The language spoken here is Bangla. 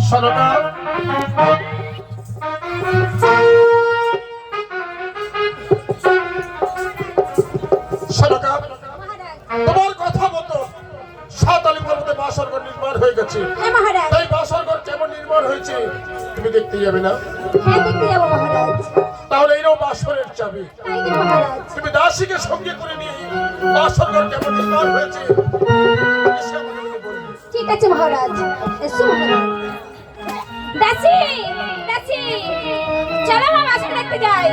সরকার সরকার তোমার কথা মতো সাতালি পর্বতে বাসরঘর নির্মাণ হয়ে গেছে। হ্যাঁ মহারাজ। তাই বাসরঘর কেমন নির্মাণ হয়েছে তুমি দেখতে যাবে না? হ্যাঁ দেখতে যাবো মহারাজ। তাহলে এইরও বাসরের চাবি তাই দিন মহারাজ। তুমি দাসীকে সঙ্গে করে নিয়ে বাসরঘর কেমন নির্মাণ হয়েছে এসে আমাকে বলবে। ঠিক আছে মহারাজ। এসো মহারাজ। দাসী দাসী চলো মা বাসন দেখতে যাই।